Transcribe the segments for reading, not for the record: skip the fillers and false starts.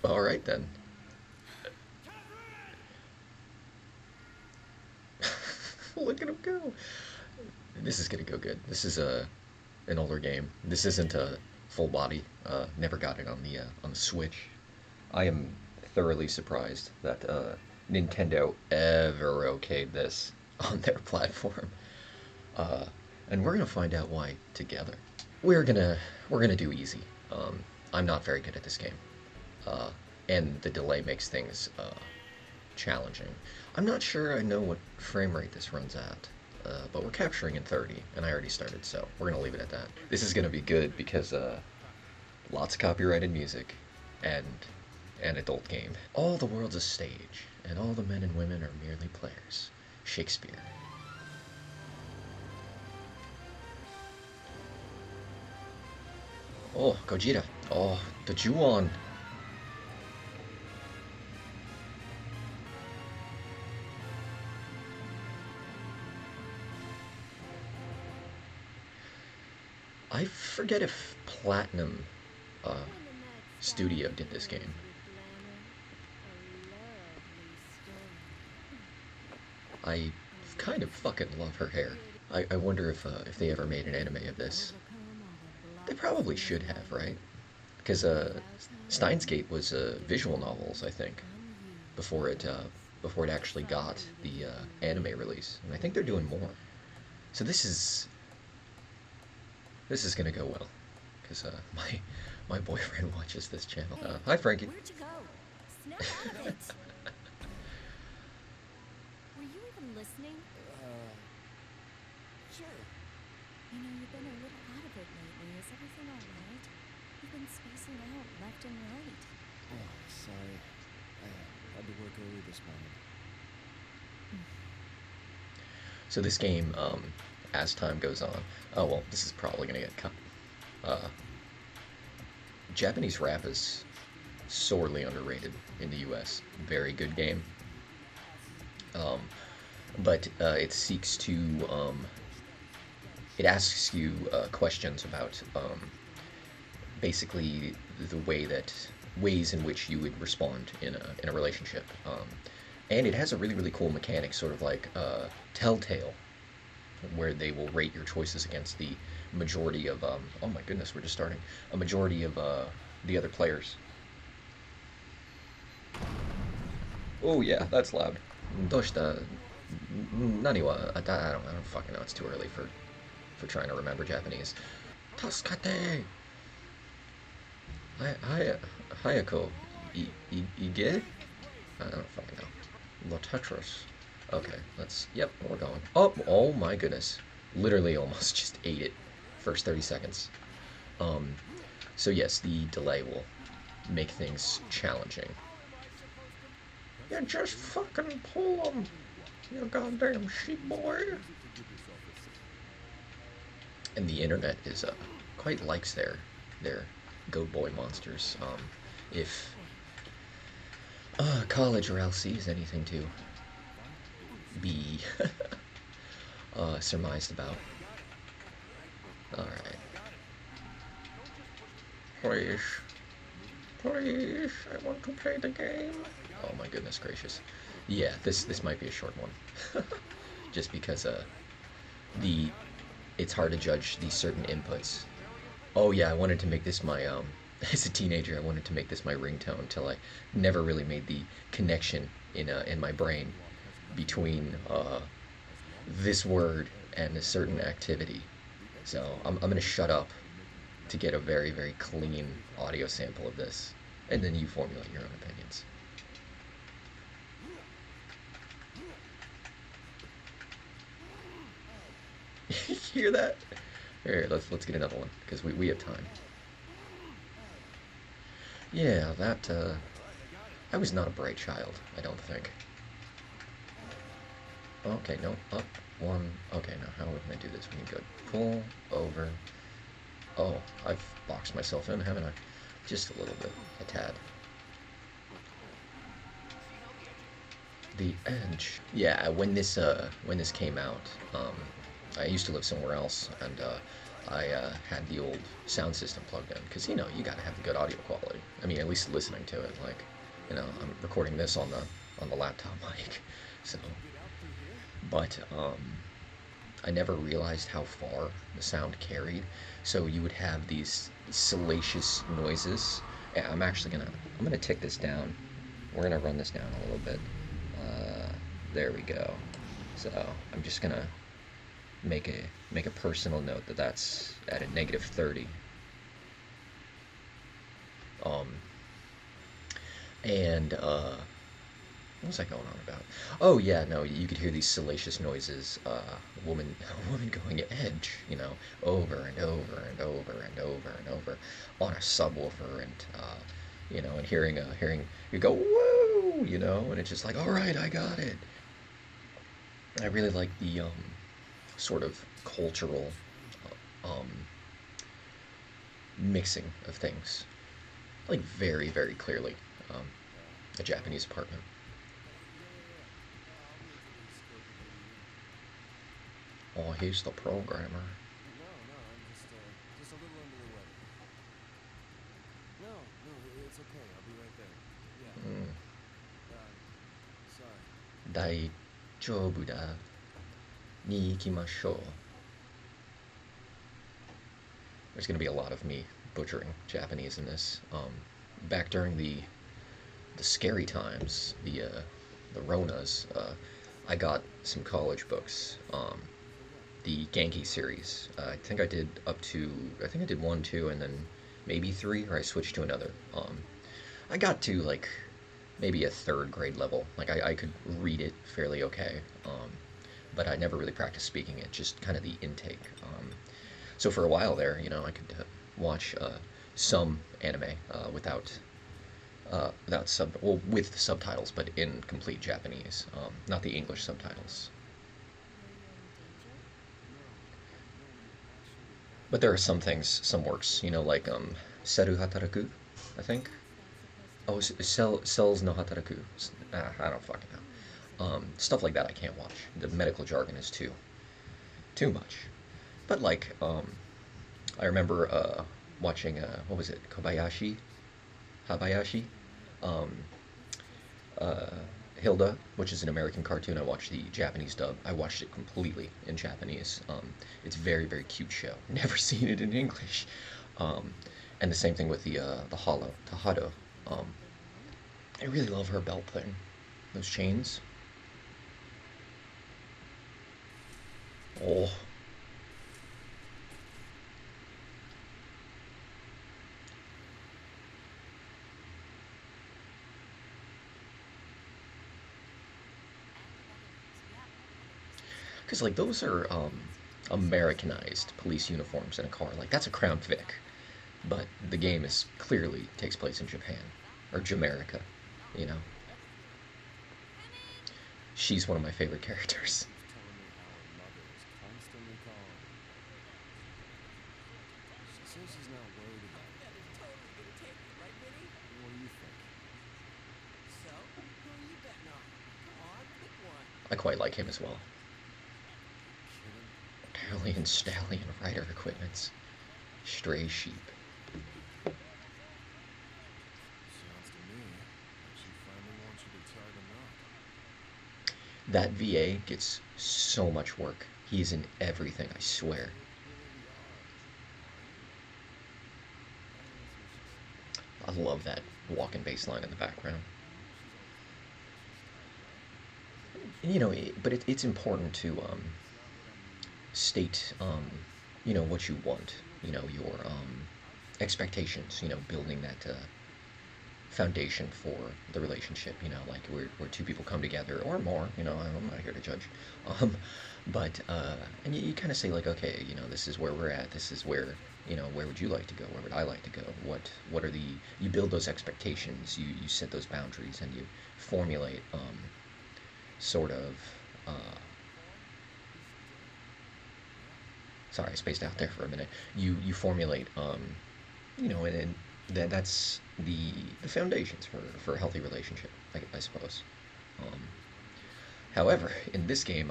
All right then. Look at him go. This is gonna go good. This is a an older game. This isn't a full body. Never got it on the Switch. I am thoroughly surprised that Nintendo ever okayed this on their platform. Uh, and we're gonna find out why together. We're gonna we're gonna do easy. I'm not very good at this game, uh, and the delay makes things challenging. I'm not sure I know what frame rate this runs at, but we're capturing in 30, and I already started, so we're gonna leave it at that. This is gonna be good because lots of copyrighted music and an adult game. All the world's a stage, and all the men and women are merely players. Shakespeare. Oh, Gojira. Oh, the Juon. I forget if Platinum uh, Studio did this game. I kind of fucking love her hair. I wonder if they ever made an anime of this. They probably should have, right? Because Steins Gate was visual novels, I think, before it actually got the anime release, and I think they're doing more. So this is gonna go well, because my boyfriend watches this channel. Hi, Frankie. Where'd you go? Snap out of it! Were you even listening? Sure. You know, you've been a little out of it lately. Is everything alright? You've been spacing out left and right. Oh, sorry. I had to work early this morning. So this game, as time goes on, oh well, this is probably gonna get cut. Uh, Japanese rap is sorely underrated in the U.S. Very good game, um, but it seeks to it asks you questions about basically the ways in which you would respond in a relationship. And it has a really cool mechanic, sort of like Telltale, where they will rate your choices against the majority of oh my goodness, we're just starting, a majority of the other players. Oh yeah, that's loud. Doshita nani wa I don't fucking know. It's too early for trying to remember Japanese. Tasukate. Hi, Hayako. Ige? I don't fucking know. La Tetris. Okay, yep, we're going. Oh my goodness. Literally almost just ate it. First 30 seconds. Um, so yes, the delay will make things challenging. Yeah, just fucking pull them, you goddamn sheep boy. And the internet is quite likes their goat boy monsters. If college or LC is anything to be surmised about. All right, please, please, I want to play the game. Oh my goodness gracious. Yeah, this might be a short one, just because the it's hard to judge these certain inputs. Oh yeah, I wanted to make this my as a teenager, I wanted to make this my ringtone until I never really made the connection in my brain between this word and a certain activity. So I'm gonna shut up to get a very clean audio sample of this, and then you formulate your own opinions. Hear that? Here, let's get another one because we have time. Yeah, that I was not a bright child, I don't think. Okay, no, up one. Okay, now how are we gonna do this? We can go pull over. Oh, I've boxed myself in, haven't I? Just a little bit, a tad. The Edge. Yeah, when this came out, I used to live somewhere else, and I had the old sound system plugged in because you got to have the good audio quality. I mean, at least listening to it. Like, I'm recording this on the laptop mic, so. But I never realized how far the sound carried. So you would have these salacious noises. Yeah, I'm gonna tick this down. We're gonna run this down a little bit. Uh, there we go. So I'm just gonna make a make a personal note that that's at a -30. Um, and what was I going on about? Oh yeah, no, you could hear these salacious noises. Woman, a woman going edge, over and over and over and over and over on a subwoofer, and and hearing you go woo, and it's just like, all right, I got it. I really like the sort of cultural um, mixing of things, like very, very clearly um, a Japanese apartment. Oh, he's the programmer. No, no, I'm just a little under the weather. No, no, it's okay. I'll be right there. Yeah. Mm. Sorry. 大丈夫だに行きましょう. There's going to be a lot of me butchering Japanese in this. Back during the scary times, the Ronas, I got some college books. The Genki series. I think I did one, two, and then maybe three, or I switched to another. I got to like maybe a third grade level. Like I could read it fairly okay, but I never really practiced speaking it. Just kind of the intake. So for a while there, I could watch some anime without with subtitles, but in complete Japanese, not the English subtitles. But there are some things, some works, like Seru Hataraku, I think. Oh, Cells no Hataraku. I don't fucking know. Stuff like that I can't watch. The medical jargon is too much. But like, I remember watching what was it, Habayashi, um, uh, Hilda, which is an American cartoon. I watched the Japanese dub. I watched it completely in Japanese. It's very, very cute show. Never seen it in English. Um, and the same thing with the Hollow Tahado. Um, I really love her belt thing. Those chains. Oh, because like those are Americanized police uniforms in a car. Like that's a Crown Vic, but the game is clearly takes place in Japan or Jamaica. You know, she's one of my favorite characters. She's telling me how her mother is constantly calling her. She says she's not worried about it. That is totally gonna take it, right, Vinny? What do you think? So, who are you betting on? Come on, pick one. I quite like him as well. Kidding? Italian stallion rider equipments, stray sheep. Sounds to me like she finally wants you to tie the knot. That VA gets so much work. He's in everything, I swear. I love that walking bass line in the background. But it's important to state, what you want. Your expectations. Building that foundation for the relationship. Like where two people come together or more. I'm not here to judge. Um, but and you kind of say like, okay, this is where we're at. This is where would you like to go? Where would I like to go? What are the you build those expectations. You set those boundaries and you formulate sort of. Sorry, I spaced out there for a minute. You formulate, and that's the foundations for a healthy relationship, I suppose. Um, However, in this game,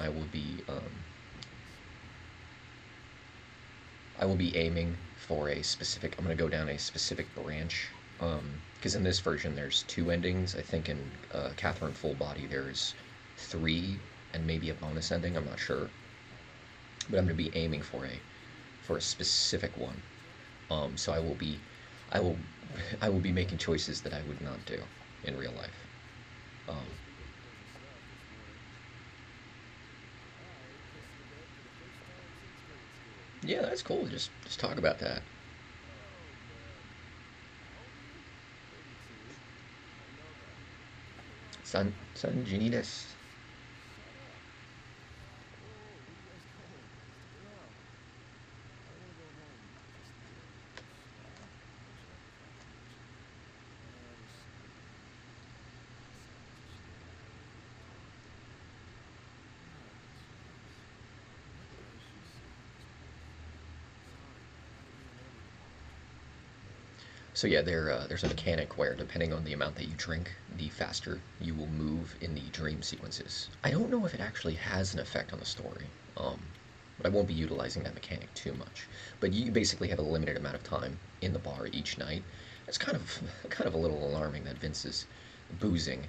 I will be aiming for a specific. I'm gonna go down a specific branch. Because in this version there's two endings. I think in Catherine Full Body there's three and maybe a bonus ending. I'm not sure, but I'm gonna be aiming for a specific one. So I will, I will be making choices that I would not do in real life. Um, yeah, that's cool. Just talk about that. San Genitas. So yeah, there's a mechanic where depending on the amount that you drink, the faster you will move in the dream sequences. I don't know if it actually has an effect on the story, but I won't be utilizing that mechanic too much. But you basically have a limited amount of time in the bar each night. It's kind of a little alarming that Vince is boozing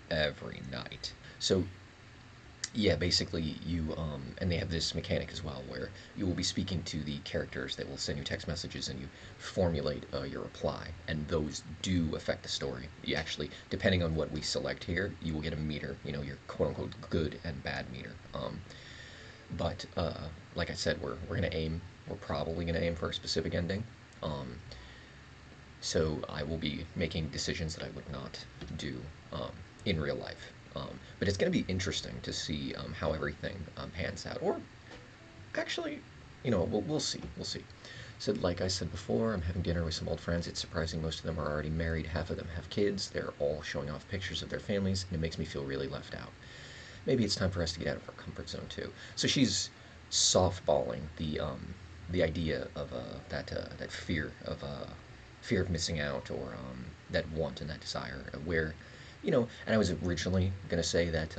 every night. So yeah, basically you and they have this mechanic as well where you will be speaking to the characters that will send you text messages and you formulate your reply, and those do affect the story. You actually, depending on what we select here, you will get a meter, your quote unquote good and bad meter. But like I said, we're probably gonna aim for a specific ending. Um, so I will be making decisions that I would not do in real life. But it's going to be interesting to see how everything pans out. Or actually, we'll see. We'll see. So, like I said before, I'm having dinner with some old friends. It's surprising most of them are already married. Half of them have kids. They're all showing off pictures of their families, and it makes me feel really left out. Maybe it's time for us to get out of our comfort zone too. So she's softballing the idea of that fear of missing out, or that want and that desire, where and I was originally going to say that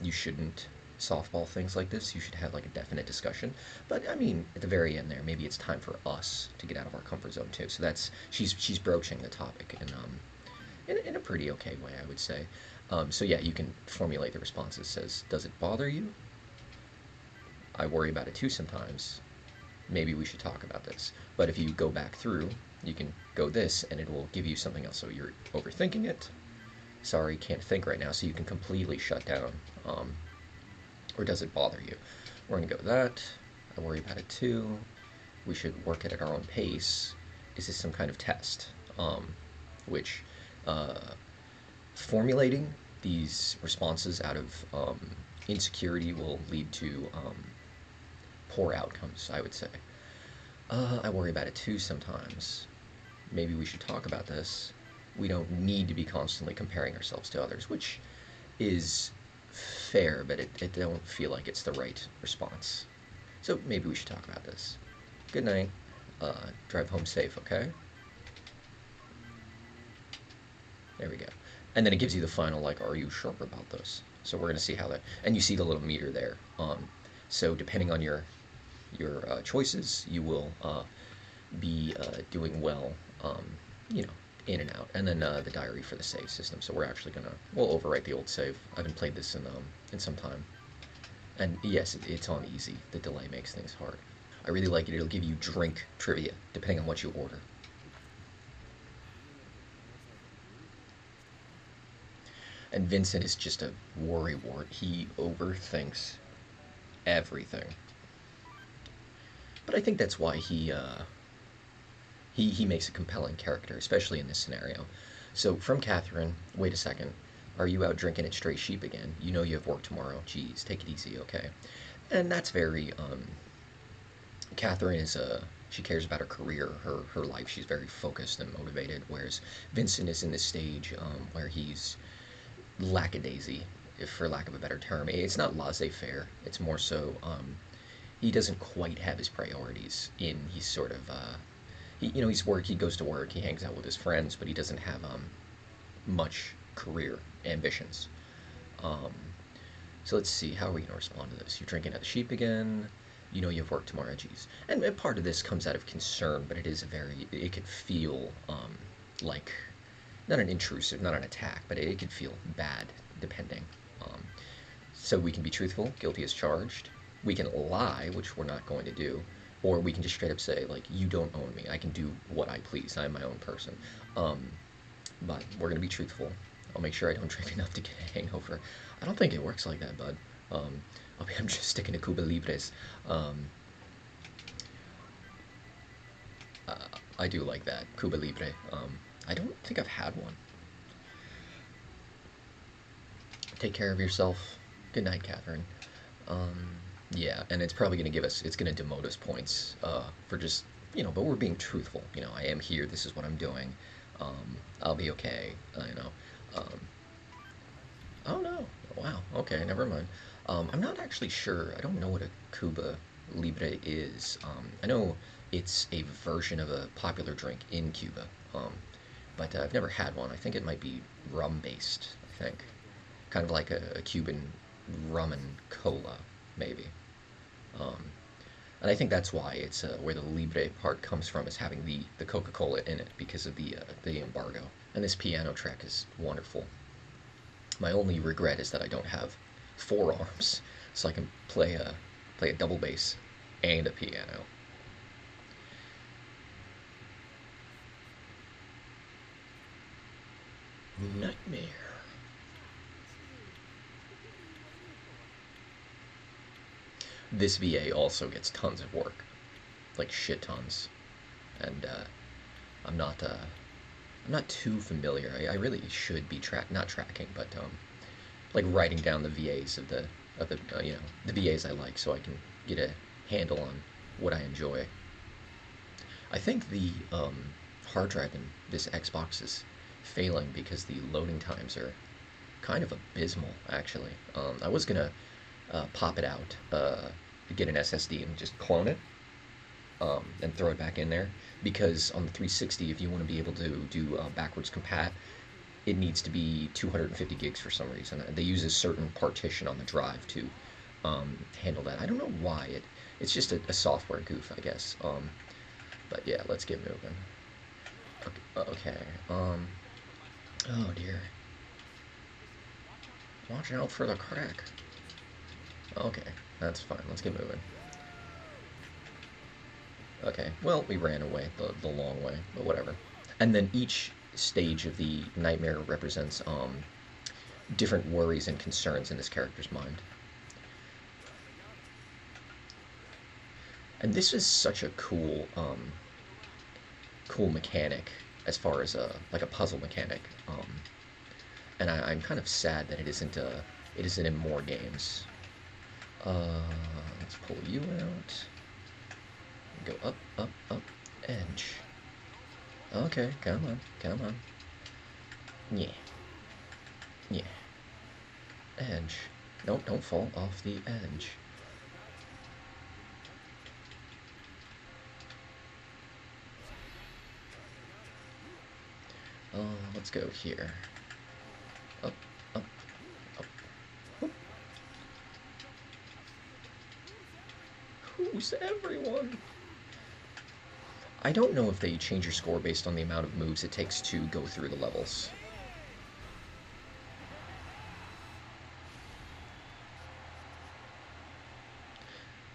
you shouldn't softball things like this. You should have like a definite discussion. But I mean, at the very end there, maybe it's time for us to get out of our comfort zone too. So that's she's broaching the topic in a pretty okay way, I would say. So yeah, you can formulate the responses. Says, does it bother you? I worry about it too sometimes. Maybe we should talk about this. But if you go back through, you can go this, and it will give you something else. So you're overthinking it. Sorry, can't think right now. So you can completely shut down. Or does it bother you? We're gonna go with that. I worry about it too. We should work it at our own pace. Is this some kind of test? Which uh, formulating these responses out of insecurity will lead to poor outcomes, I would say. I worry about it too sometimes. Maybe we should talk about this. We don't need to be constantly comparing ourselves to others, which is fair, but it don't feel like it's the right response. So maybe we should talk about this. Good night. Drive home safe, okay? There we go. And then it gives you the final, like, are you sure about this? So we're going to see how that, and you see the little meter there. So depending on your choices, you will be doing well, you know, in and out. And then the diary for the save system. So we'll overwrite the old save. I haven't played this in some time. And yes, it's on easy. The delay makes things hard. I really like it. It'll give you drink trivia depending on what you order. And Vincent is just a worrywart. He overthinks everything. But I think that's why he makes a compelling character, especially in this scenario. So from Catherine, wait a second. Are you out drinking at Stray Sheep again? You know you have work tomorrow. Geez, take it easy, okay? And that's very Catherine is she cares about her career, her life. She's very focused and motivated. Whereas Vincent is in this stage where he's lackadaisy, if for lack of a better term. It's not laissez-faire. It's more so he doesn't quite have his priorities in. He's sort of he's work. He goes to work. He hangs out with his friends, but he doesn't have much career ambitions. Um, so let's see. How are we going to respond to this? You're drinking at the sheep again. you know you've worked tomorrow, geez. And part of this comes out of concern, but it is a very, it could feel like, not an intrusive, not an attack, but it could feel bad, depending. Um, so we can be truthful, guilty as charged. We can lie, which we're not going to do, or we can just straight up say, like, you don't own me. I can do what I please. I'm my own person. Um, but we're gonna be truthful. I'll make sure I don't drink enough to get a hangover. I don't think it works like that, bud. Um, I'm just sticking to Cuba Libres. Um, uh, I do like that Cuba Libre. I don't think I've had one. Take care of yourself. Good night, Catherine. Um, yeah, and it's probably going to give us, it's going to demote us points for just, but we're being truthful. I am here. This is what I'm doing. I'll be okay. Um, oh no. Wow. Okay, never mind. I'm not actually sure. I don't know what a Cuba Libre is. I know it's a version of a popular drink in Cuba, but I've never had one. I think it might be rum based, I think. Kind of like a Cuban rum and cola, maybe. Um, and I think that's why it's where the Libre part comes from, is having the Coca Cola in it because of the embargo. And this piano track is wonderful. My only regret is that I don't have forearms, so I can play a double bass and a piano. Nightmare. This VA also gets tons of work, like shit tons, and I'm not I'm not too familiar. I really should be not tracking, but like writing down the VAs of the the VAs I like, so I can get a handle on what I enjoy. I think the hard drive in this Xbox is failing because the loading times are kind of abysmal. Actually, I was gonna pop it out, get an SSD and just clone it, and throw it back in there. Because on the 360, if you want to be able to do backwards compat, it needs to be 250 gigs for some reason. They use a certain partition on the drive to handle that. I don't know why. It's just a software goof, I guess. But yeah, let's get moving. Okay. Oh dear. Watch out for the crack. Okay, that's fine. Let's get moving. Okay, well, we ran away the long way, but whatever. And then each stage of the nightmare represents different worries and concerns in this character's mind. And this is such a cool mechanic as far as like a puzzle mechanic. And I'm kind of sad that it isn't in more games. Let's pull you out. Go up, up, up, edge. Okay, come on, come on. Yeah. Yeah. Edge. Nope, don't fall off the edge. Let's go here. Up, up, up. Whoop. Who's everyone? I don't know if they change your score based on the amount of moves it takes to go through the levels.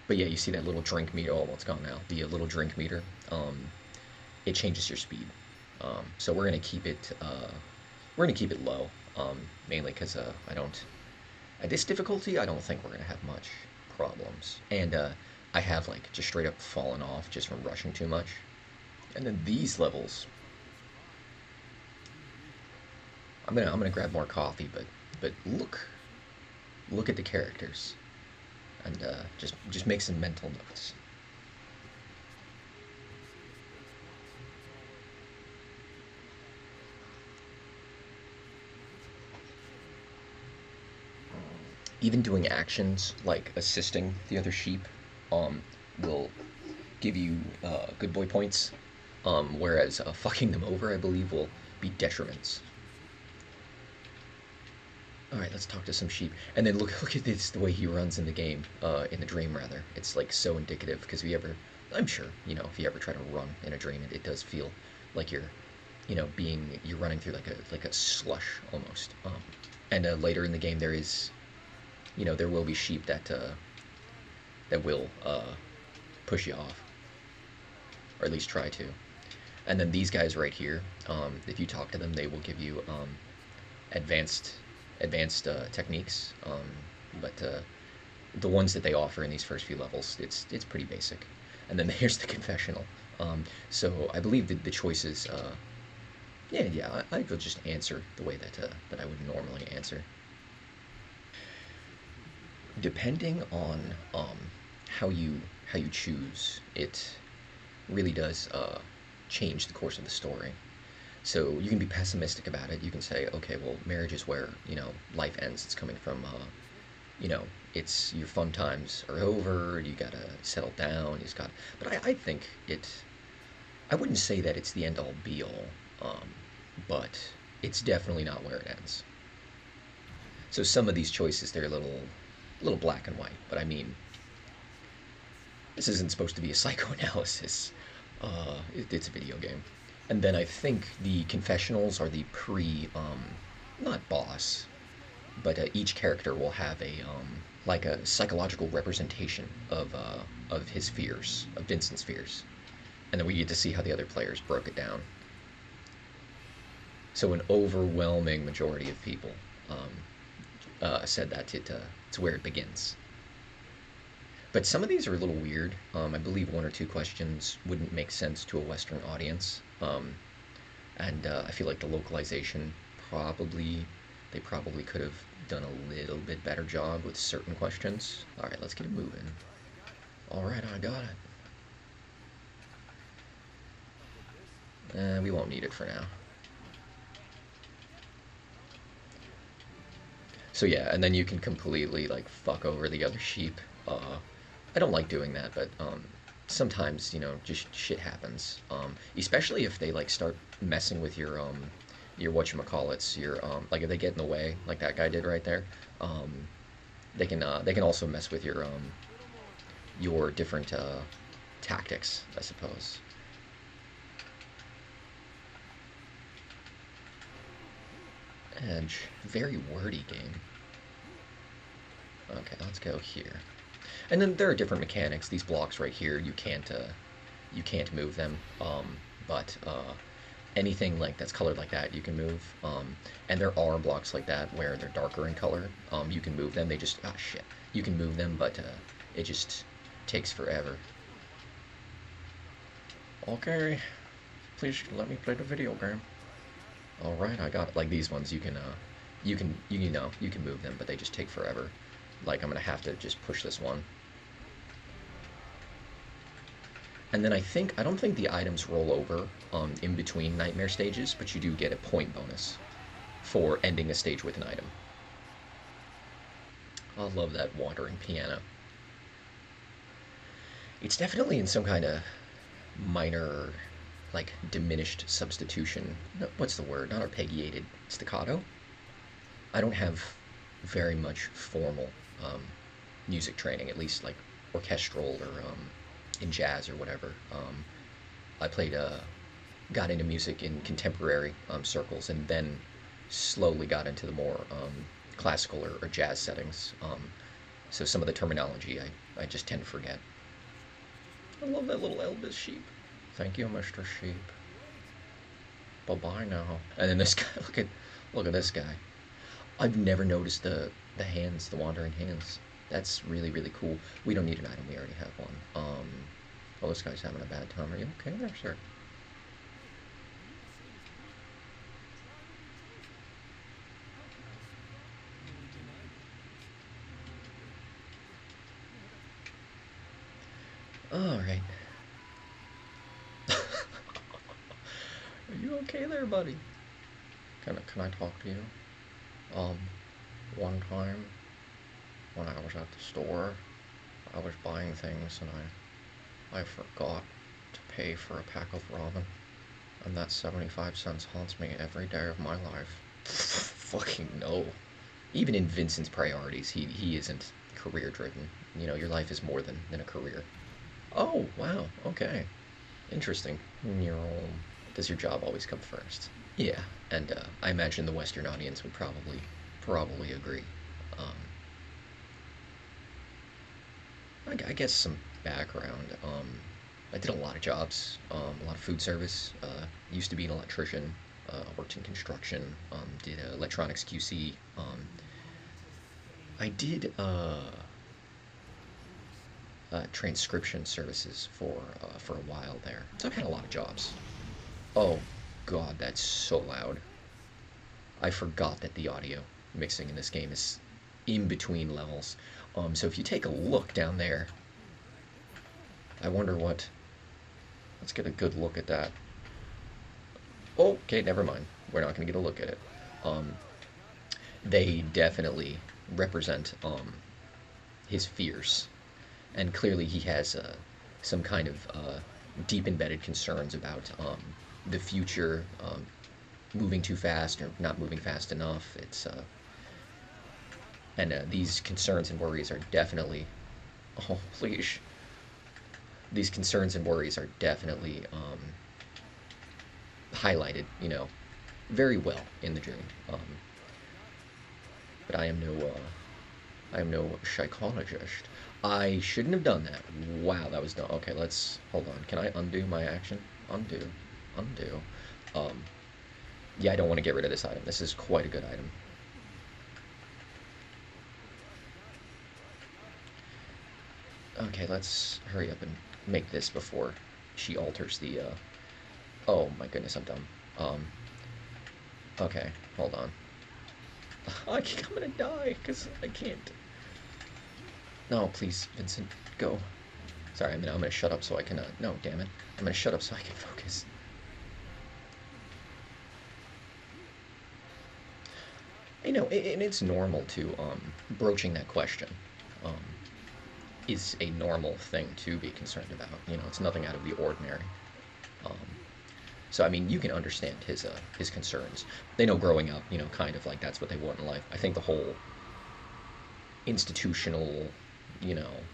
But yeah, you see that little drink meter. Oh, well, it's gone now. The little drink meter. It changes your speed. So we're gonna keep it. We're gonna keep it low. Mainly because I don't. At this difficulty, I don't think we're gonna have much problems. And I have like just straight up fallen off just from rushing too much. And then these levels, I'm gonna grab more coffee, but look at the characters, and just make some mental notes. Even doing actions like assisting the other sheep, will give you good boy points, whereas fucking them over, I believe, will be detriments. All right, let's talk to some sheep. And then look at this the way he runs in the game, in the dream rather. It's like so indicative because if you ever, I'm sure if you ever try to run in a dream, it does feel like you're running through like a slush almost. And later in the game there is, there will be sheep that will push you off, or at least try to. And then these guys right here, if you talk to them, they will give you advanced techniques. But the ones that they offer in these first few levels, it's pretty basic. And then here's the confessional. So I believe that the choices. Yeah, I will just answer the way that I would normally answer. Depending on how you choose, it really does change the course of the story. So you can be pessimistic about it. You can say, okay, well, marriage is where life ends. It's coming from you know it's your fun times are over. You gotta settle down. You've got. But I think it. I wouldn't say that it's the end all be all, but it's definitely not where it ends. So some of these choices they're a little black and white. But I mean, this isn't supposed to be a psychoanalysis. It's a video game. And then I think the confessionals are the not boss, but each character will have a like a psychological representation of his fears, of Vincent's fears, and then we get to see how the other players broke it down. So an overwhelming majority of people said that it's where it begins. But some of these are a little weird. I believe one or two questions wouldn't make sense to a Western audience, and I feel like the localization probably they probably could have done a little bit better job with certain questions. All right, let's get it moving. All right, I got it. We won't need it for now. So yeah, and then you can completely like fuck over the other sheep. I don't like doing that, but sometimes just shit happens. Especially if they like start messing with your whatchamacallits, your like if they get in the way, like that guy did right there. Um, they can also mess with your different tactics, I suppose. Edge, very wordy game. Okay, let's go here. And then there are different mechanics. These blocks right here, you can't move them. But anything like that's colored like that, you can move. And there are blocks like that where they're darker in color. You can move them. They just shit. You can move them, but it just takes forever. Okay, please let me play the video game. All right, I got it. Like these ones, you can move them, but they just take forever. Like I'm gonna have to just push this one. And then I don't think the items roll over in between nightmare stages, but you do get a point bonus for ending a stage with an item. I love that wandering piano. It's definitely in some kind of minor, like diminished substitution. No, what's the word? Not arpeggiated staccato. I don't have very much formal music training, at least like orchestral or in jazz or whatever. I got into music in contemporary circles, and then slowly got into the more classical or jazz settings. So some of the terminology I just tend to forget. I love that little Elvis sheep. Thank you, Mr. Sheep. Bye bye now. And then this guy, look at this guy. I've never noticed the hands, the wandering hands. That's really really cool. We don't need an item. We already have one. Oh, this guy's having a bad time. Are you okay there, sir? All right. Are you okay there, buddy? Can I talk to you? Um, one time when I was at the store, I was buying things and I forgot to pay for a pack of ramen, and that 75 cents haunts me every day of my life. Fucking no. even in Vincent's priorities, he isn't career driven. You know, your life is more than a career. Oh, wow. Okay. Interesting. Does your job always come first? Yeah, and I imagine the Western audience would probably agree. Um, I guess some background. I did a lot of jobs, a lot of food service. Used to be an electrician. Worked in construction. Did electronics QC. I did transcription services for a while there. So I've had a lot of jobs. Oh, God, that's so loud. I forgot that the audio mixing in this game is in between levels. So if you take a look down there, I wonder what. Let's get a good look at that. Okay, never mind. We're not going to get a look at it. Um, they definitely represent his fears, and clearly he has some kind of deep embedded concerns about the future, moving too fast or not moving fast enough. It's and these concerns and worries are definitely, oh please, these concerns and worries are definitely highlighted, very well in the dream. But I am no psychologist. I shouldn't have done that. Wow, that was dumb. Okay, let's hold on. Can I undo my action? Undo, undo. Um, yeah, I don't want to get rid of this item. This is quite a good item. Okay, let's hurry up and make this before she alters the. Oh my goodness, I'm dumb. Um, okay, hold on. I'm gonna die because I can't. No, please, Vincent, go. Sorry, I'm gonna shut up so I can. No, damn it. I'm gonna shut up so I can focus. And it's normal to broaching that question. Um, is a normal thing to be concerned about. It's nothing out of the ordinary. Um, so I mean, you can understand his concerns. They know growing up, kind of like that's what they want in life. I think the whole institutional,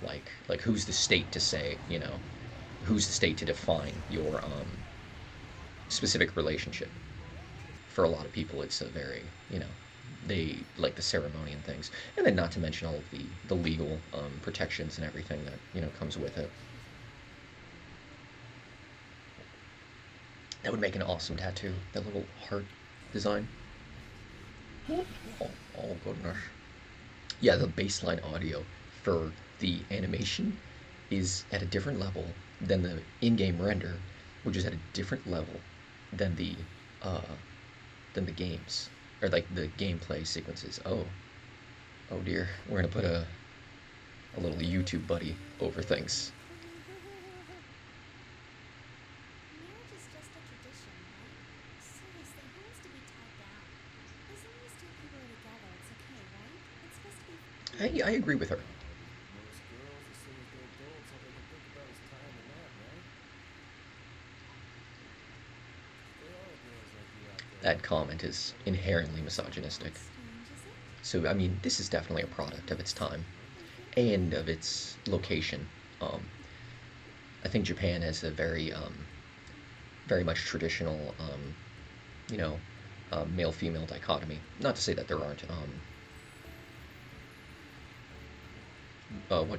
like who's the state to say, who's the state to define your specific relationship. For a lot of people, it's a very, they like the ceremony and things, and then not to mention all of the legal protections and everything that comes with it. That would make an awesome tattoo. That little heart design. Oh, oh goodness. Yeah, the baseline audio for the animation is at a different level than the in-game render, which is at a different level than uh, the games or like the gameplay sequences. Oh dear, we're gonna put a little YouTube buddy over things. Marriage is just a tradition, right? Seriously, who wants to be tied down? As long as two people are together, it's okay, right? It's supposed to be I agree with her. Most girls, as soon as they're adults, all they can think about is tying a knot, right? There are girls like you out there. That comment is inherently misogynistic. strange, is it? So, I mean, this is definitely a product of its time and of its location. Um, I think Japan has a very much traditional, you know, male-female dichotomy. Not to say that there aren't,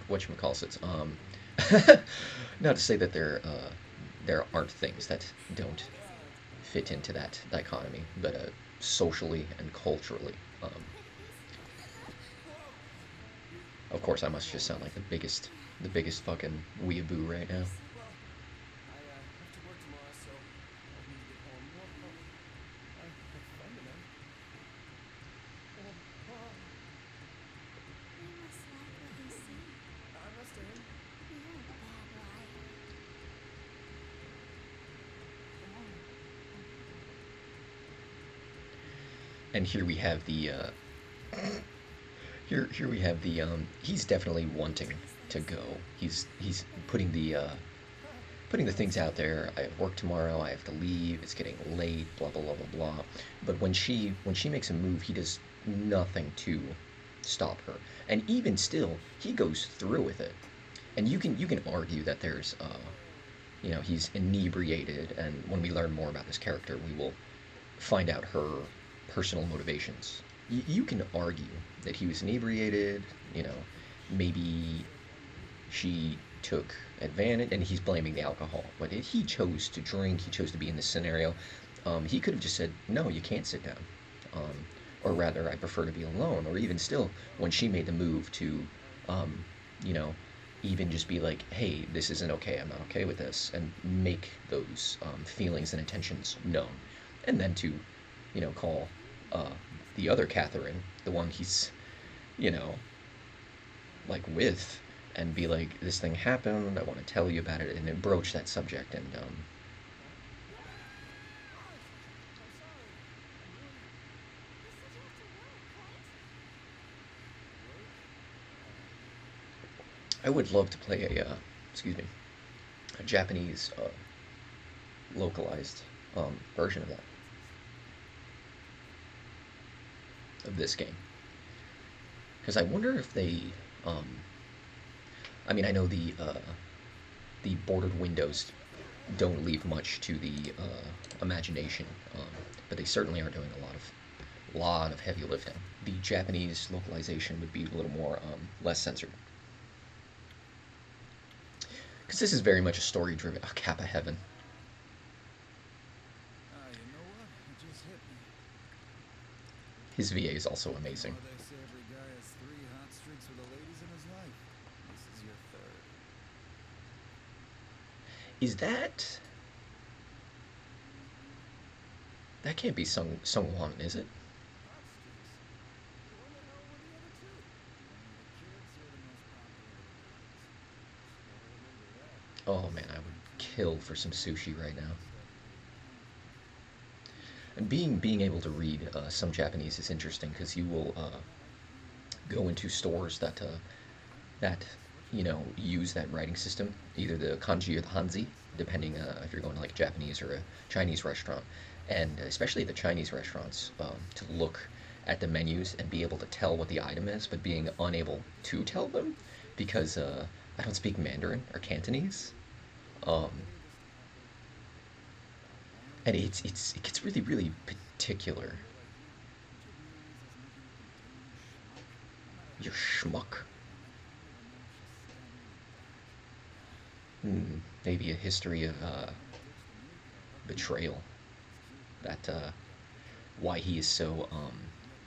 what you call it, not to say that there aren't things that don't fit into that dichotomy, but socially and culturally, of course, I must just sound like the biggest fucking weeaboo right now. I have to work tomorrow, so I need to get home. I have fun tonight. We must like what we see. I'm not staying. You're a bad liar. And here we have the here we have the he's definitely wanting to go. He's putting the things out there. I have work tomorrow. I have to leave. It's getting late. Blah blah blah blah blah. But when she makes a move, he does nothing to stop her. And even still, he goes through with it. And you can argue that there's he's inebriated, and when we learn more about this character, we will find out her personal motivations. You can argue that he was inebriated, maybe she took advantage, and he's blaming the alcohol. But he chose to drink, he chose to be in this scenario. He could have just said, no, you can't sit down. Um, or rather, I prefer to be alone. Or even still, when she made the move to, um, you know, even just be like, hey, this isn't okay, I'm not okay with this, and make those feelings and intentions known. And then to, call uh, the other Catherine, the one he's, you know, like with, and be like, this thing happened, I want to tell you about it, and then broach that subject. And You said you have to work, right? I would love to play excuse me, a Japanese localized version of this game, because I wonder if they, um, I mean, I know the bordered windows don't leave much to the imagination, but they certainly are doing a lot of heavy lifting. The Japanese localization would be a little more less censored, because this is very much a story driven. Oh, Kappa Heaven. Ah, you know what? It just hit me. His VA is also You know amazing. how they say every guy has 3 hot streaks with the ladies in his life? This is your third. Is that can't be Sung Won, is it? Hot streaks? When the hell were the other two? Only the kids or the most popular with the ladies? Gotta remember that. Oh man, I would One, two, kill for some three, sushi right now. 7, 8, 9. And being able to read some Japanese is interesting, because you will go into stores that use that writing system, either the kanji or the hanzi, depending if you're going to like a Japanese or a Chinese restaurant, and especially the Chinese restaurants, to look at the menus and be able to tell what the item is, but being unable to tell them because I don't speak Mandarin or Cantonese, um, and it gets really really particular. You schmuck. Maybe a history of betrayal. That why he is so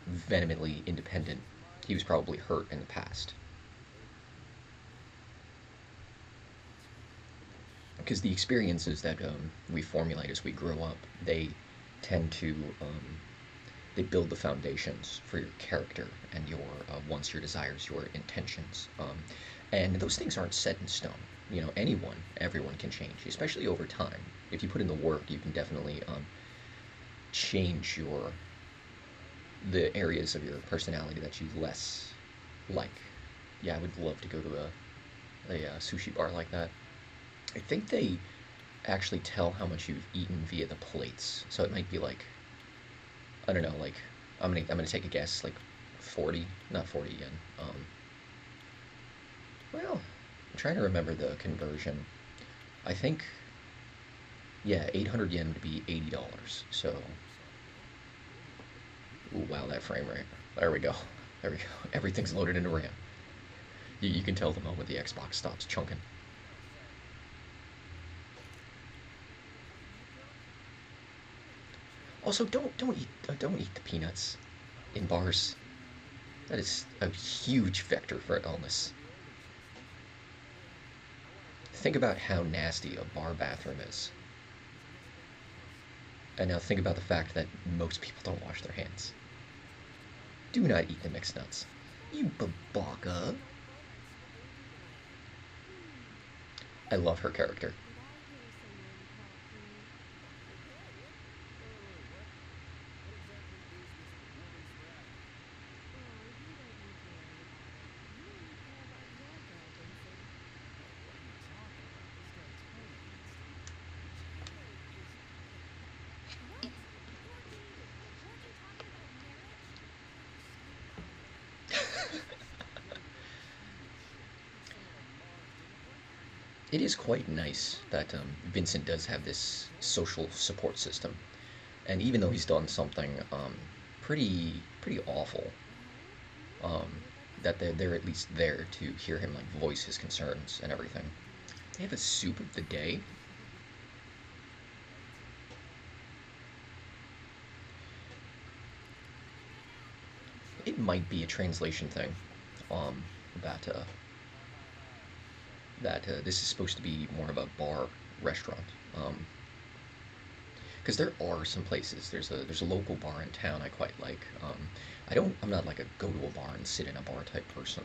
vehemently independent. He was probably hurt in the past, because the experiences that we formulate as we grow up, they tend to they build the foundations for your character and your wants, your desires, your intentions, and those things aren't set in stone. Everyone can change, especially over time. If you put in the work, you can definitely change the areas of your personality that you less like. Yeah, I would love to go to a sushi bar like that. I think they actually tell how much you've eaten via the plates, so it might be like, I don't know, like I'm gonna take a guess, like 40, not 40 yen. Well, I'm trying to remember the conversion. I think, yeah, 800 yen would be $80. So, ooh, wow, that frame rate. There we go. There we go. Everything's loaded into RAM. You can tell the moment the Xbox stops chunking. Also, don't eat the peanuts in bars. That is a huge vector for illness. Think about how nasty a bar bathroom is. And now think about the fact that most people don't wash their hands. Do not eat the mixed nuts. You babaka. I love her character. Did I hear someone call Queen? Oh, you don't need to worry about it. You only care about your girl, Vincent. What? Working? Weren't you talking about marriage? it is quite nice that Vincent does have this social support system, and even though he's done something pretty awful, um, that they're at least there to hear him like voice his concerns and everything. They have a soup of the day. It might be a translation thing. Um, that this is supposed to be more of a bar restaurant. Um, because there are some places. There's a local bar in town I quite like. I'm not like a go to a bar and sit in a bar type person.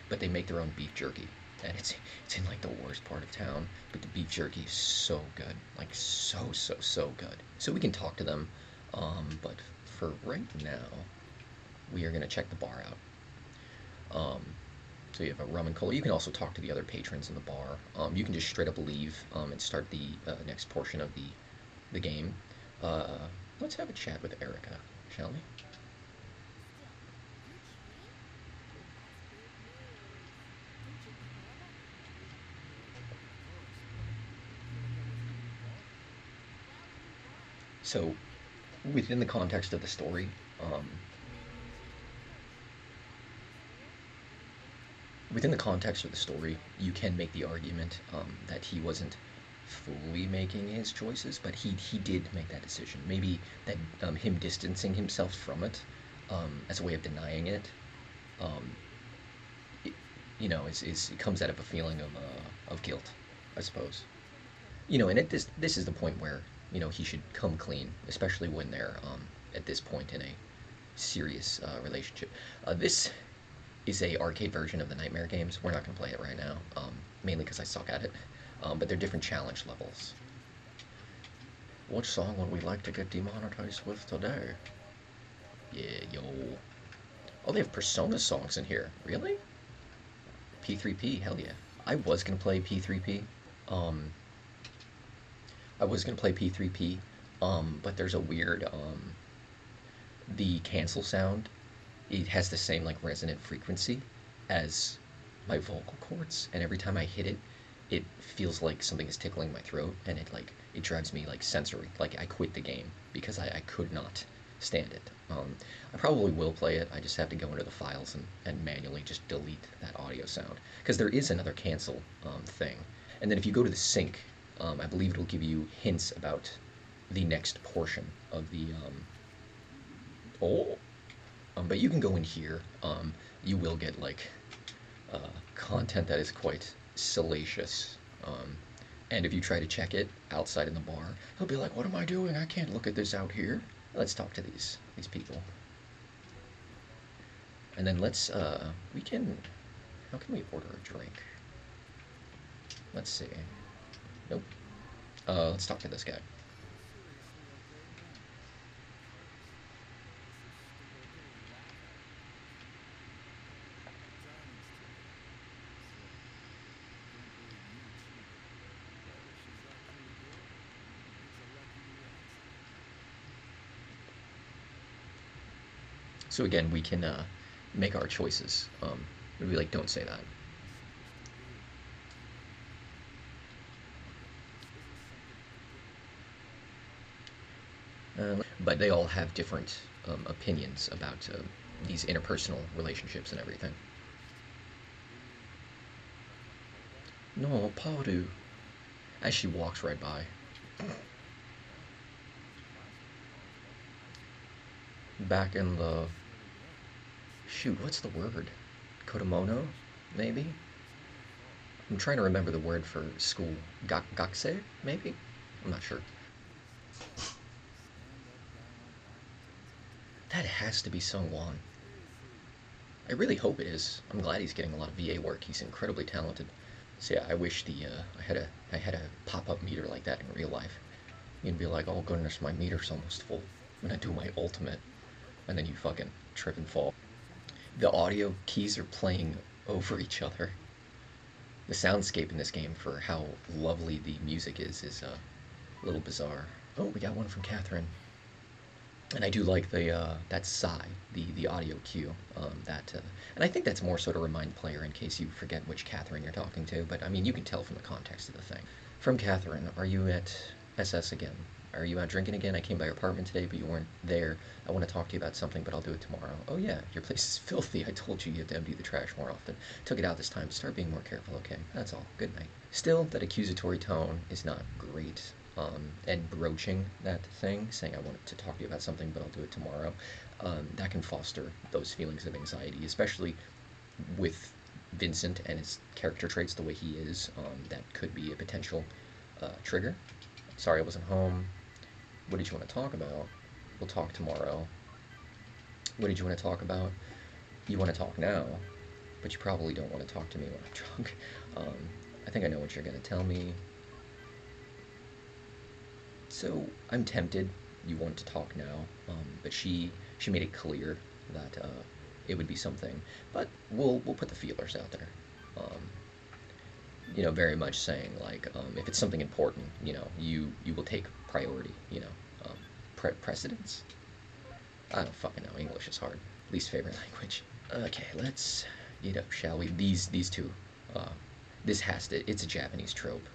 But they make their own beef jerky, and it's in like the worst part of town. But the beef jerky is so good, like so good. So we can talk to them. But for right now, we are gonna check the bar out. So you have a rum and cola. You can also talk to the other patrons in the bar. You can just straight up leave and start the next portion of the game. Uh, let's have a chat with Erica, shall we? So, within the context of the story, um, within the context of the story, you can make the argument that he wasn't fully making his choices, but he did make that decision. Maybe that him distancing himself from it as a way of denying it, um, it it comes out of a feeling of guilt, I suppose. And this is the point where he should come clean, especially when they're at this point in a serious relationship. This is a arcade version of the Nightmare games. We're not going to play it right now, mainly because I suck at it. But they're different challenge levels. What song would we like to get demonetized with today? Yeah, yo. Oh, they have Persona songs in here. Really? P3P, hell yeah. I was gonna play P3P. Um, I was gonna play P3P, but there's a weird the cancel sound. It has the same like resonant frequency as my vocal cords, and every time I hit it, it feels like something is tickling my throat, and it drives me like sensory. Like I quit the game because I could not stand it. I probably will play it. I just have to go into the files and manually just delete that audio sound because there is another cancel thing. And then if you go to the sync, I believe it'll give you hints about the next portion of the oh but you can go in here. You will get like content that is quite salacious. And if you try to check it outside in the bar, he'll be like, "What am I doing? I can't look at this out here." Let's talk to these people, and then we can. How can we order a drink? Let's see. Nope. Let's talk to this guy. So again, we can make our choices. Maybe like don't say that. But they all have different opinions about these interpersonal relationships and everything. No, Paru. As she walks right by. Back in the shoot, what's the word? Kodomono, maybe. I'm trying to remember the word for school. Gakse, maybe. I'm not sure. That has to be Sungwon. I really hope it is. I'm glad he's getting a lot of VA work. He's incredibly talented. So yeah, I wish I had a pop-up meter like that in real life. You'd be like, oh goodness, my meter's almost full. I'm gonna do my ultimate, and then you fucking trip and fall. The audio keys are playing over each other. The soundscape in this game for how lovely the music is a little bizarre. Oh, we got one from Catherine. And I do like the that sigh, the audio cue. And I think that's more so to remind the player in case you forget which Catherine you're talking to. But I mean, you can tell from the context of the thing. From Catherine, are you at SS again? Are you out drinking again? I came by your apartment today, but you weren't there. I want to talk to you about something, but I'll do it tomorrow. Oh yeah, your place is filthy. I told you you have to empty the trash more often. Took it out this time. Start being more careful, okay? That's all. Good night. Still, that accusatory tone is not great. And broaching that thing, saying I wanted to talk to you about something, but I'll do it tomorrow, that can foster those feelings of anxiety, especially with Vincent and his character traits the way he is. That could be a potential trigger. Sorry, I wasn't home. What did you want to talk about? We'll talk tomorrow. What did you want to talk about? You want to talk now, but you probably don't want to talk to me when I'm drunk. I think I know what you're going to tell me. So I'm tempted. You want to talk now, but she made it clear that it would be something. But we'll put the feelers out there. Um, very much saying like if it's something important, you will take priority. Precedence. I don't fucking know. English is hard. Least favorite language. Okay, let's get up, shall we? These two. Uh, this has to. It's a Japanese trope.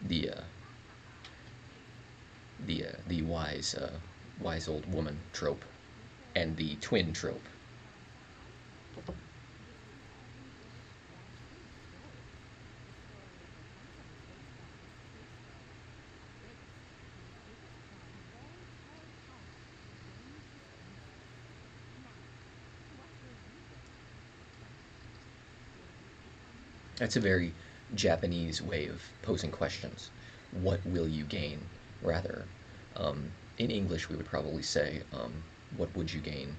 The the wise old woman trope, and the twin trope. That's a very Japanese way of posing questions. What will you gain? Rather, in English, we would probably say, what would you gain?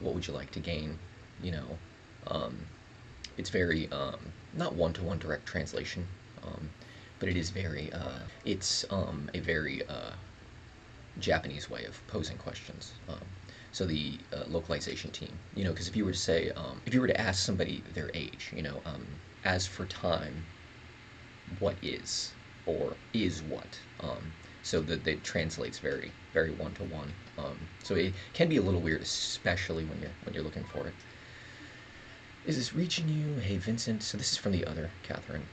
What would you like to gain? You know, um, it's very not one-to-one direct translation, um, but it is very. It's a very Japanese way of posing questions. So the localization team, because if you were to say, if you were to ask somebody their age, as for time, what is, or is what. So that it translates very, very one to one. So it can be a little weird, especially when you're looking for it. Is this reaching you? Hey, Vincent. So this is from the other Catherine.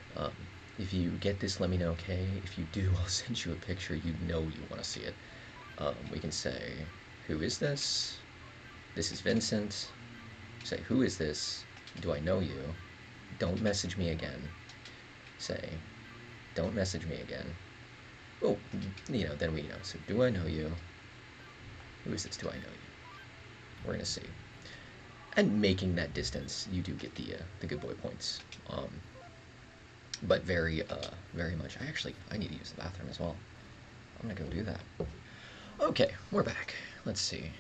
If you get this, let me know, okay? If you do, I'll send you a picture. You know you want to see it. We can say, who is this? This is Vincent. Say, who is this? Do I know you? Don't message me again. Say, don't message me again. Oh, then we know. So, do I know you? Who is this? Do I know you? We're gonna see. And making that distance, you do get the good boy points. But very much. I need to use the bathroom as well. I'm gonna go do that. Okay, we're back. Let's see.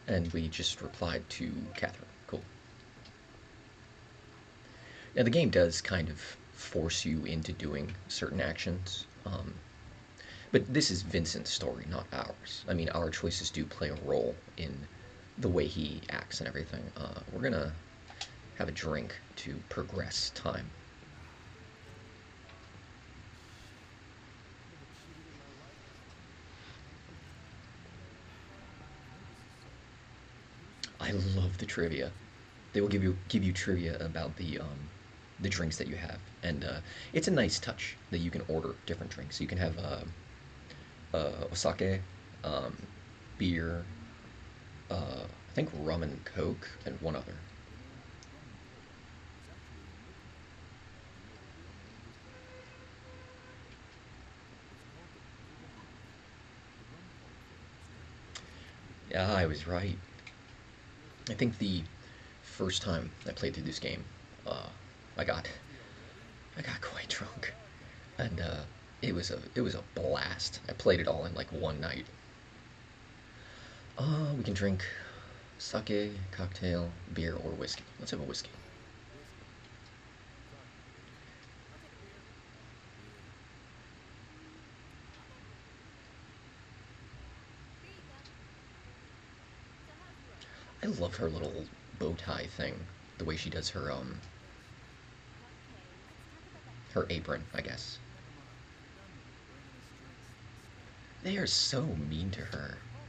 And we just replied to Catherine. Cool. Now the game does kind of force you into doing certain actions. But this is Vincent's story, not ours. I mean, our choices do play a role in the way he acts and everything. We're gonna have a drink to progress time. I love the trivia. They will give you trivia about the drinks that you have, and it's a nice touch that you can order different drinks. You can have osake, um, beer, I think rum and coke, and one other. Yeah, I was right. I think the first time I played through this game, uh, I got I got quite drunk, and it was a blast. I played it all in like one night. We can drink sake, cocktail, beer, or whiskey. Let's have a whiskey. I love her little bow tie thing. The way she does her her apron, I guess. Never mind. You're done bringing us drinks and stuff. They are so mean to her. Oh,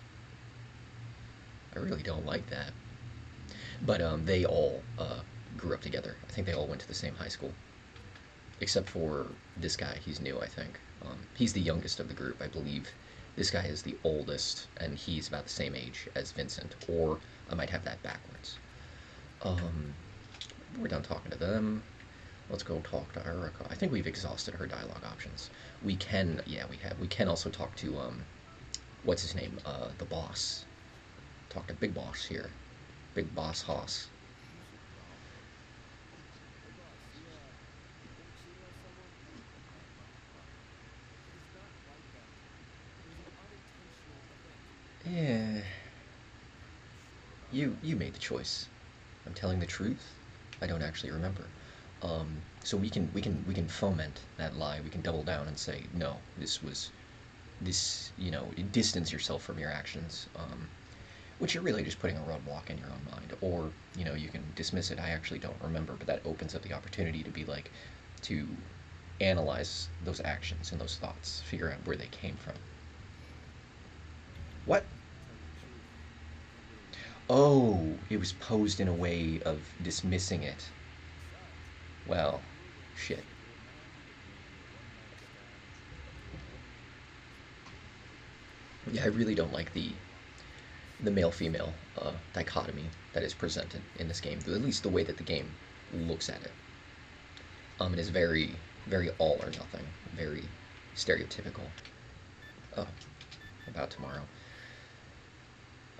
I really don't like that. But they all grew up together. I think they all went to the same high school, except for this guy. He's new, I think. He's the youngest of the group, I believe. This guy is the oldest, and he's about the same age as Vincent, or I might have that backwards. Um, we're done talking to them. Let's go talk to Erica. I think we've exhausted her dialogue options. We can, yeah, we have. We can also talk to what's his name? The boss. Talk to Big Boss here. Big Boss Hoss. you should probably. Hey, boss, you been cheating on someone? It's not like that. It was an unintentional thing. Yeah, You sure about that? you made the choice. I'm telling the truth. I don't actually remember. So we can foment that lie. We can double down and say no. This was this. Distance yourself from your actions. Which you're really just putting a roadblock in your own mind. Or you can dismiss it. I actually don't remember, but that opens up the opportunity to be like to analyze those actions and those thoughts, figure out where they came from. What? Tell you the truth, I really remember. Oh, it was posed in a way of dismissing it. Besides, Well, you were willing to shit. say you were married again in a one-night stand duel. Yeah, I really don't like the male female dichotomy that is presented in this game. At least the way that the game looks at it. It is very very all or nothing, very stereotypical. Oh, about tomorrow.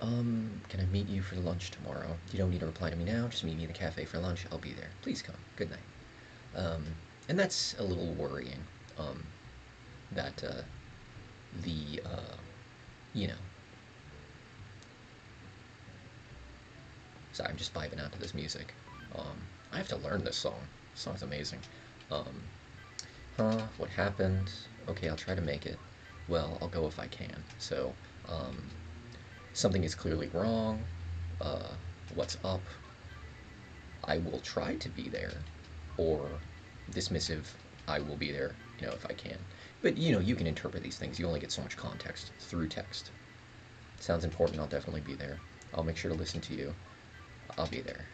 Can I meet you for lunch tomorrow? You don't need to reply to me now. Just meet me in the cafe for lunch. I'll be there. Please come. Good night. Um, and that's a little worrying. That the you know. Sorry, I'm just vibing out to this music. I have to learn this song. This song's amazing. Um, What happened? Okay, I'll try to make it. Well, I'll go if I can. So, um, something is clearly wrong. Uh, what's up? I will try to be there. Or dismissive, I will be there, if I can. But, you can interpret these things. You only get so much context through text. Sounds important, I'll definitely be there. I'll make sure to listen to you. I'll be there.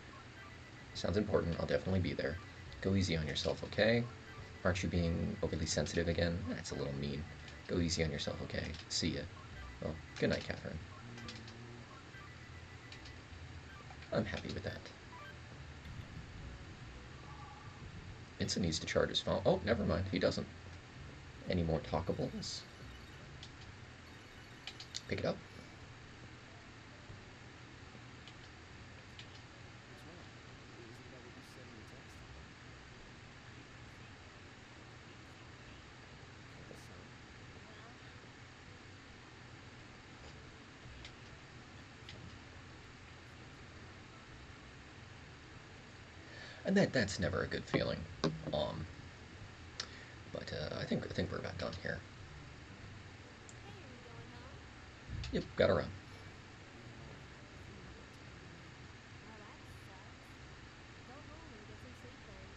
Sounds important, I'll definitely be there. Go easy on yourself, okay? Aren't you being overly sensitive again? That's a little mean. Go easy on yourself, okay? See ya. Well, good night, Catherine. I'm happy with that. Vincent needs to charge his phone. Oh, never mind. He doesn't. Any more talkables? Pick it up. Which one? Is it about what you said in your text? Okay, so And that's never a good feeling. Um, but I think we're about done here. Hey, are you going home? Yep, got around. no, I think we got time. Well, that sucks. Go home and get some sleep then.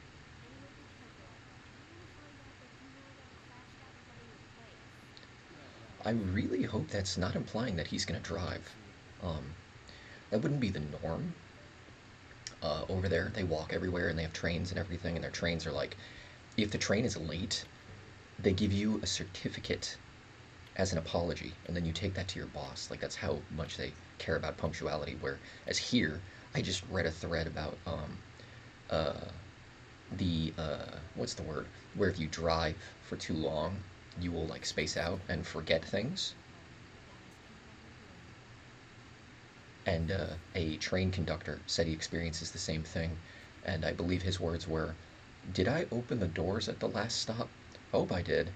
Anyway, be careful. I don't want to find out that you were the one that crashed out and got in your place. Yeah, yeah. I really hope that's not implying that he's gonna Me drive. too. Um, that wouldn't be the norm. Over there, they walk everywhere and they have trains and everything, and their trains are like, if the train is late, they give you a certificate as an apology, and then you take that to your boss. Like that's how much they care about punctuality. Whereas here, I just read a thread about uh, the what's the word? Where if you drive for too long, you will like space out and forget things. Guys, keep up your good work. And a train conductor said he experiences the same thing. And I believe his words were, "Did I open the doors at the last stop? Hope I did."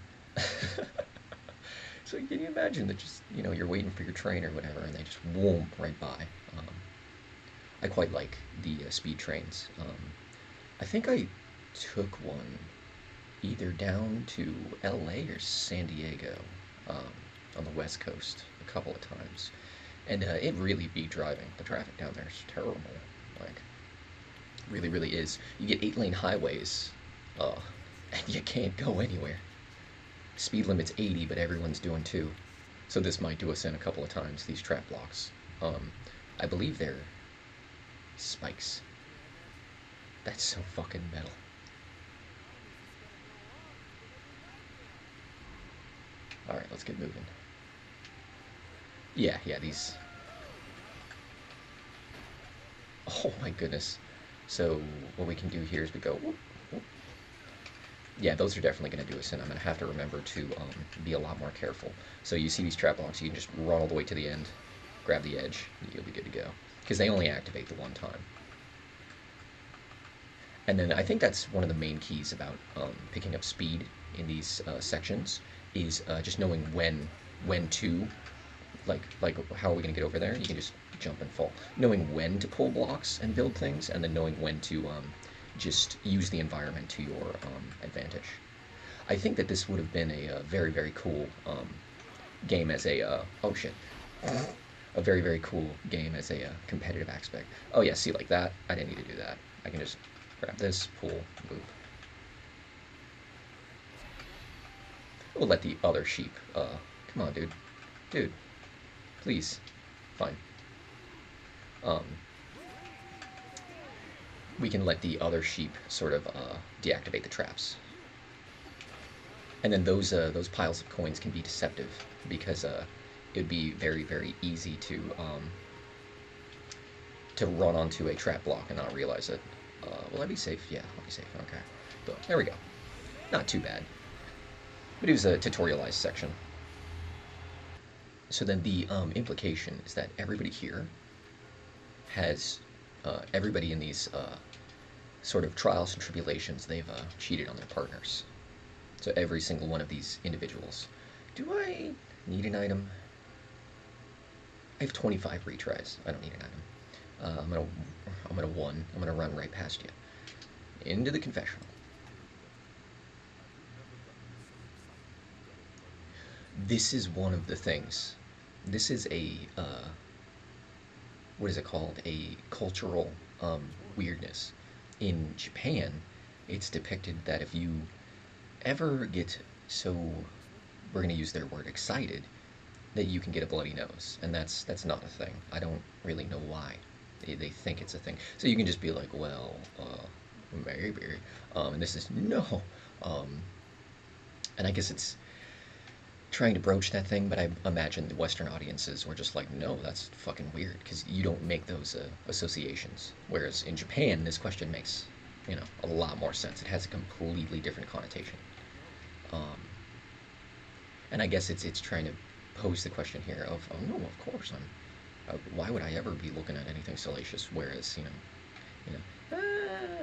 So can you imagine that just you're waiting for your train or whatever, and they just whoom right by. I quite like the speed trains. I think I took one either down to L.A. or San Diego um, on the West Coast a couple of times, and it really beat driving. The traffic down there is terrible. Like, really, really is. You get 8-lane highways, uh, and you can't go anywhere. Speed limit's 80, but everyone's doing 2. So this might do us in a couple of times, these trap blocks. I believe they're spikes. That's so fucking metal. Alright, let's get moving. Yeah, these... Oh my goodness. So what we can do here is we go... Whoop, whoop. Yeah, those are definitely going to do us in. I'm going to have to remember to be a lot more careful. So you see these trap blocks, you can just run all the way to the end, grab the edge, and you'll be good to go. Because they only activate the one time. And then I think that's one of the main keys about picking up speed in these sections is just knowing when to, like how are we going to get over there? You can just jump and fall. Knowing when to pull blocks and build things, and then knowing when to just use the environment to your advantage. I think that this would have been a very, very cool game as a... oh shit. A very, very cool game as a competitive aspect. Oh yeah, see, like that? I didn't need to do that. I can just grab this, pull, move. We'll let the other sheep... come on, dude. Dude. Please. Fine. We can let the other sheep sort of deactivate the traps. And then those piles of coins can be deceptive because it would be very, very easy to run onto a trap block and not realize it. Will I be safe? Yeah, I'll be safe. Okay. Boom. There we go. Not too bad. But it was a tutorialized section. So then the implication is that everybody here has, everybody in these sort of trials and tribulations, they've cheated on their partners. So every single one of these individuals. Do I need an item? I have 25 retries. I don't need an item. I'm gonna run right past you into the confessional. This is one of the things. This is a what is it called? A cultural weirdness. In Japan, it's depicted that if you ever get so, we're gonna use their word, excited, that you can get a bloody nose, and that's not a thing. I don't really know why they think it's a thing. So you can just be like, well, maybe, and this is no, and I guess it's trying to broach that thing, but I imagine the Western audiences were just like, no, that's fucking weird, because you don't make those associations. Whereas in Japan, this question makes, a lot more sense. It has a completely different connotation. And I guess it's trying to pose the question here of, oh no, of course, why would I ever be looking at anything salacious? Whereas,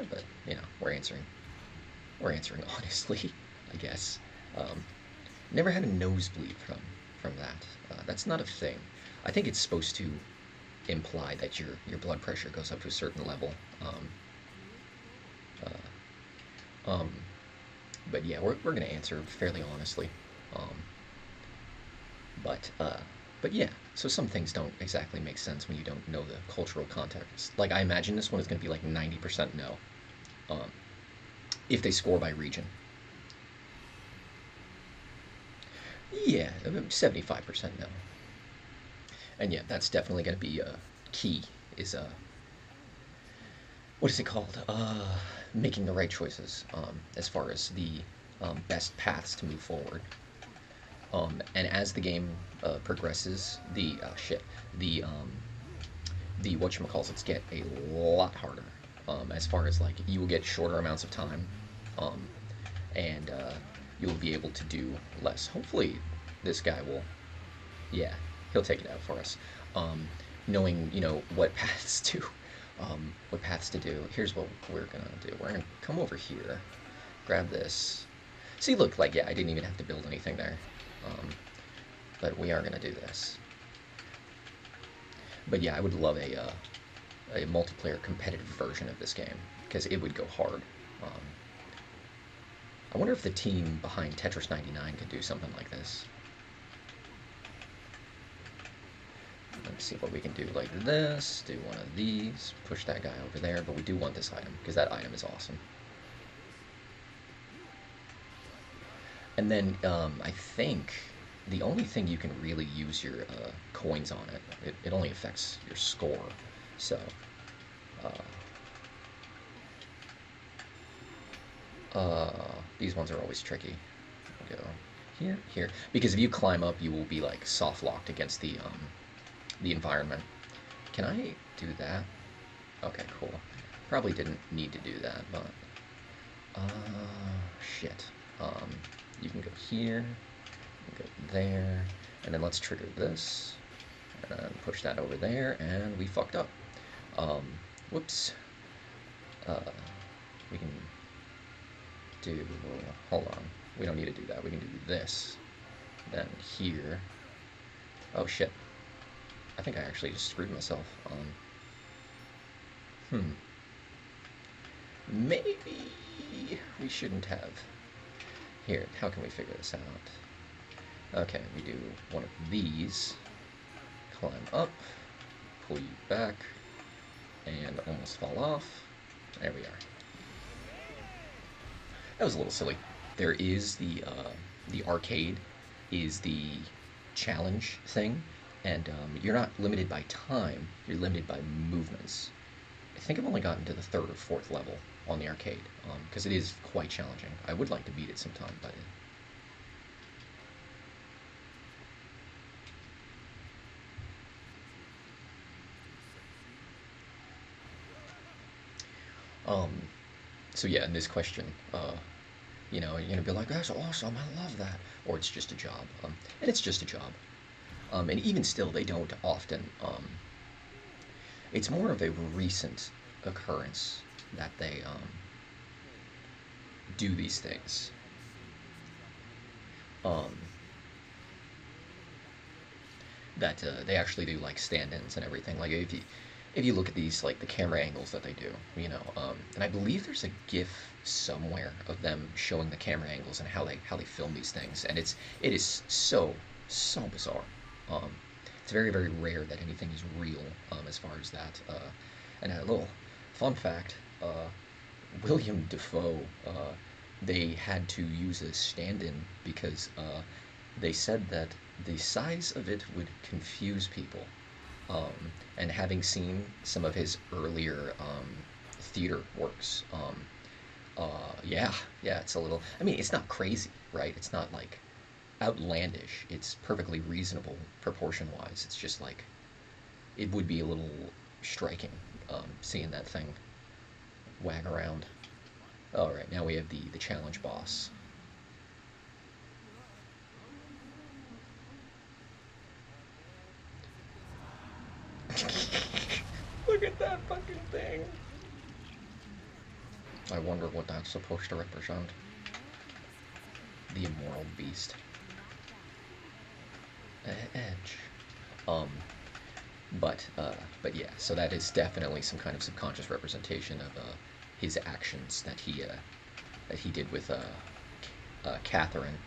but we're answering honestly, I guess. Never had a nosebleed from that. That's not a thing. I think it's supposed to imply that your blood pressure goes up to a certain level. But yeah, we're gonna answer fairly honestly. But yeah, so some things don't exactly make sense when you don't know the cultural context. Like, I imagine this one is going to be like 90% no, if they score by region. Yeah, 75% no. And yeah, that's definitely going to be a key, is what is it called? Making the right choices as far as the best paths to move forward. And as the game progresses, the whatchamacallits get a lot harder. As far as, like, you will get shorter amounts of time, and you'll be able to do less. Hopefully, this guy will, yeah, he'll take it out for us. Knowing, what paths to do. Here's what we're gonna do. We're gonna come over here, grab this. See, look, like, yeah, I didn't even have to build anything there. But we are going to do this. But yeah, I would love a multiplayer competitive version of this game, because it would go hard. I wonder if the team behind Tetris 99 could do something like this. Let's see what we can do, like this, do one of these, push that guy over there, but we do want this item, because that item is awesome. And then I think the only thing you can really use your coins on it only affects your score. So these ones are always tricky. Go here, here, because if you climb up, you will be like soft locked against the environment. Can I do that? Okay, cool. Probably didn't need to do that, but shit. Um, you can go here, you can go there, and then let's trigger this, and push that over there, and we fucked up. Um, whoops. Uh, we can do. Hold on. We don't need to do that. We can do this. Then here. Oh shit. I think I actually just screwed myself. Maybe we shouldn't have. Here, how can we figure this out? Okay, we do one of these. Climb up, pull you back, and almost fall off. There we are. That was a little silly. There is the arcade is the challenge thing, and you're not limited by time. You're limited by movements. I think I've only gotten to the third or fourth level on the arcade because it is quite challenging. I would like to beat it sometime, but um, so yeah, in this question, you're gonna be like, "That's awesome, I love that," or it's just a job, and it's just a job. And even still, they don't often. It's more of a recent occurrence that they do these things. Um, that they actually do like stand-ins and everything. Like if you look at these like the camera angles that they do, and I believe there's a GIF somewhere of them showing the camera angles and how they film these things, and it is so bizarre. Um, it's very very rare that anything is real as far as that. And a little fun fact: William Defoe, they had to use a stand-in because they said that the size of it would confuse people. And having seen some of his earlier theater works, yeah, yeah, it's a little. I mean, it's not crazy, right? It's not like outlandish. It's perfectly reasonable proportion-wise. It's just like it would be a little striking seeing that thing wag around. All right, now we have the challenge boss. Look at that fucking thing. I wonder what that's supposed to represent. The immoral beast. Edge. Um, but yeah. So that is definitely some kind of subconscious representation of his actions that he did with Catherine.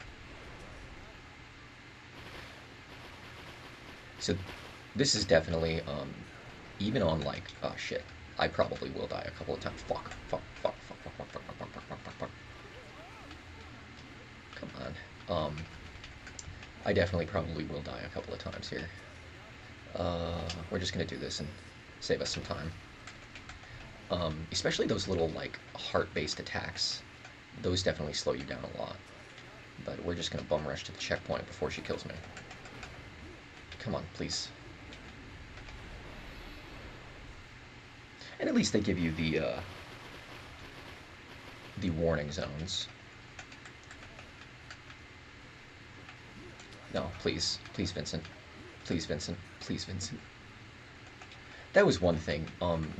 So this is definitely even on like oh shit. I probably will die a couple of times. Fuck, fuck, fuck, fuck, fuck, fuck, fuck, fuck, fuck, fuck, fuck, fuck. Come on. I definitely probably will die a couple of times here. We're just gonna do this and save us some time. Especially those little like heart-based attacks. Those definitely slow you down a lot. But we're just gonna bum rush to the checkpoint before she kills me. Come on, please. And at least they give you the warning zones. No, please, please, Vincent, please, Vincent, please, Vincent. That was one thing.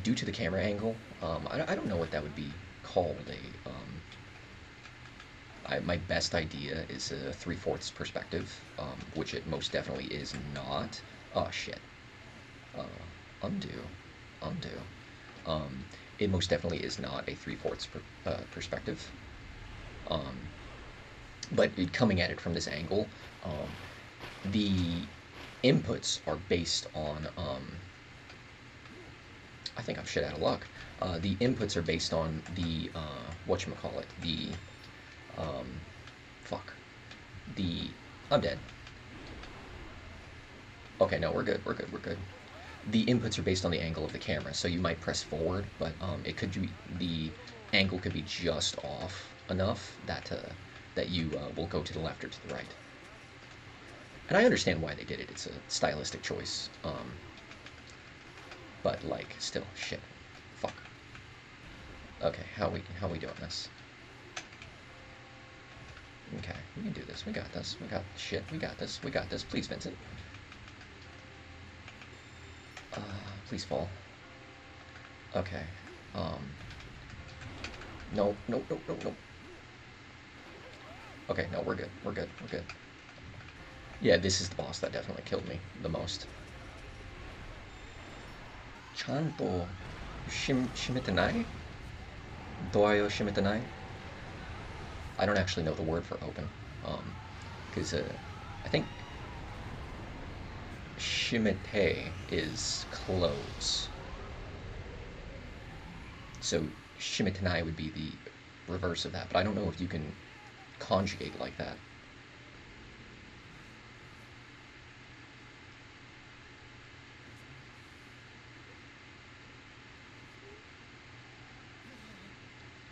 Due to the camera angle, I don't know what that would be called. My best idea is a three-fourths perspective, which it most definitely is not. Oh shit. Uh, undo, undo. It most definitely is not a three-fourths perspective. Um, but coming at it from this angle, the inputs are based on. I think I'm shit out of luck. The inputs are based on the whatchamacallit, the um, fuck. the I'm dead. Okay, no, we're good. We're good. We're good. The inputs are based on the angle of the camera, so you might press forward, but it could be the angle could be just off enough that you will go to the left or to the right. And I understand why they did it. It's a stylistic choice. But like, still, shit, fuck. Okay, how we doing this? Okay, we can do this. We got this. We got shit. We got this. We got this. Please, Vincent. Uh, please fall. Okay. Um. No. No. No. No. No. Okay. No, we're good. We're good. We're good. Yeah, this is the boss that definitely killed me the most. Chanto shimitanai? Doyo shimitanai? I don't actually know the word for open. Because I think shimite is close. So shimitanai would be the reverse of that, but I don't know if you can conjugate like that.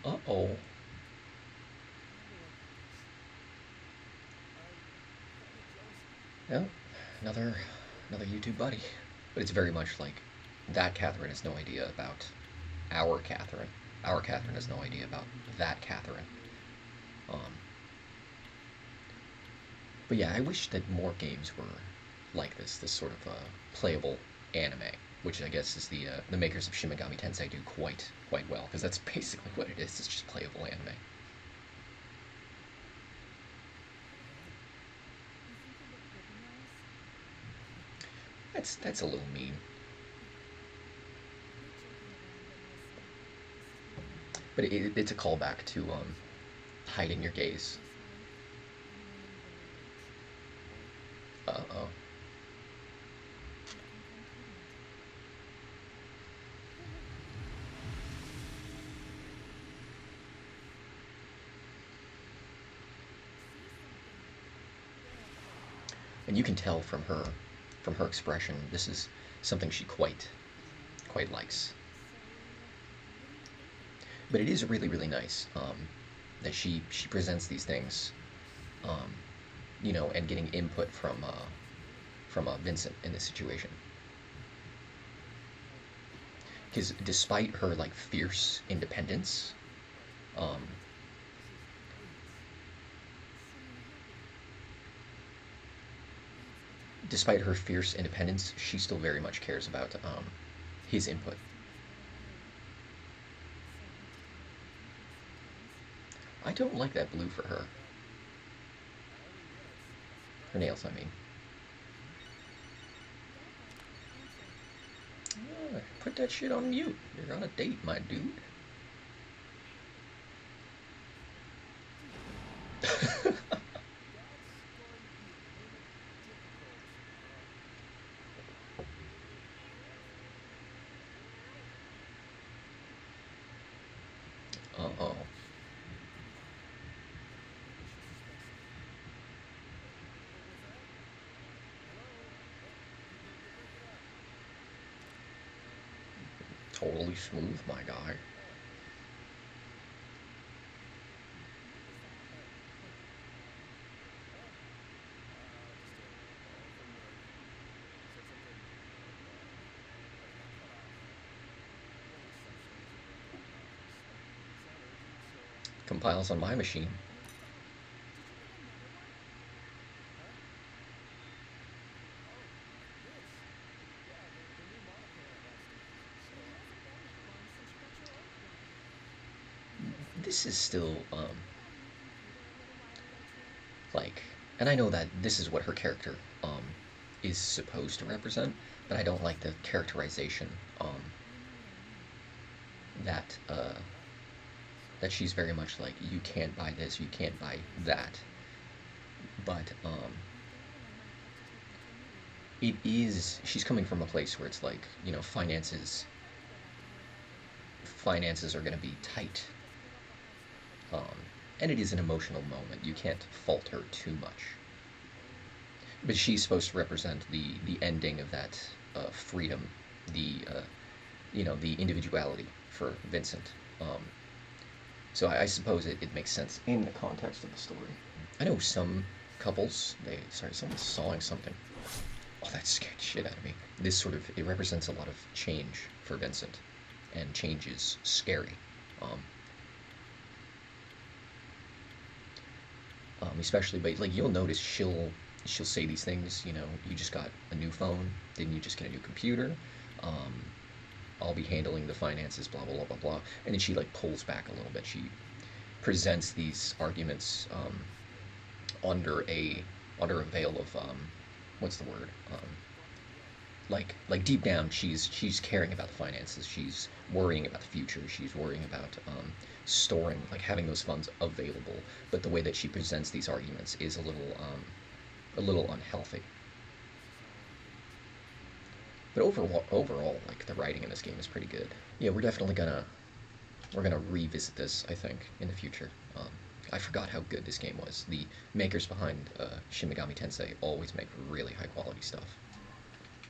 Uh-oh. Yeah, another another YouTube buddy. But it's very much like that Catherine has no idea about our Catherine. Our Catherine has no idea about that Catherine. Um, but yeah, I wish that more games were like this sort of playable anime, which I guess is the makers of Shin Megami Tensei do quite well, because that's basically what it is. It's just playable anime. That's a little mean, but it's a callback to hiding your gaze. Uh oh. And you can tell from her expression, this is something she quite likes. But it is really nice that she presents these things, um, and getting input from Vincent in this situation. Because despite her like fierce independence, um, despite her fierce independence, she still very much cares about his input. I don't like that blue for her. Her nails, I mean. Put that shit on mute. You're on a date, my dude. Uh-oh. Totally smooth, my guy. Compiles on my machine. This is still like, and I know that this is what her character is supposed to represent, but I don't like the characterization that that she's very much like, you can't buy this, you can't buy that. But it is, she's coming from a place where it's like, finances are going to be tight, um, and it is an emotional moment. You can't fault her too much. But she's supposed to represent the ending of that freedom, the the individuality for Vincent. So I suppose it makes sense in the context of the story. I know some couples. Sorry, someone's sawing something. Oh, that scared the shit out of me. This sort of it represents a lot of change for Vincent, and change is scary. Um, Especially, but like you'll notice she'll say these things. You just got a new phone, didn't you just get a new computer? Um, I'll be handling the finances, blah blah blah blah blah. And then she like pulls back a little bit. She presents these arguments under a under a veil of what's the word? Like deep down, she's caring about the finances. She's worrying about the future. She's worrying about storing, like having those funds available. But the way that she presents these arguments is a little unhealthy. But overall, like the writing in this game is pretty good. Yeah, we're gonna revisit this, I think, in the future. I forgot how good this game was. The makers behind Shin Megami Tensei always make really high quality stuff.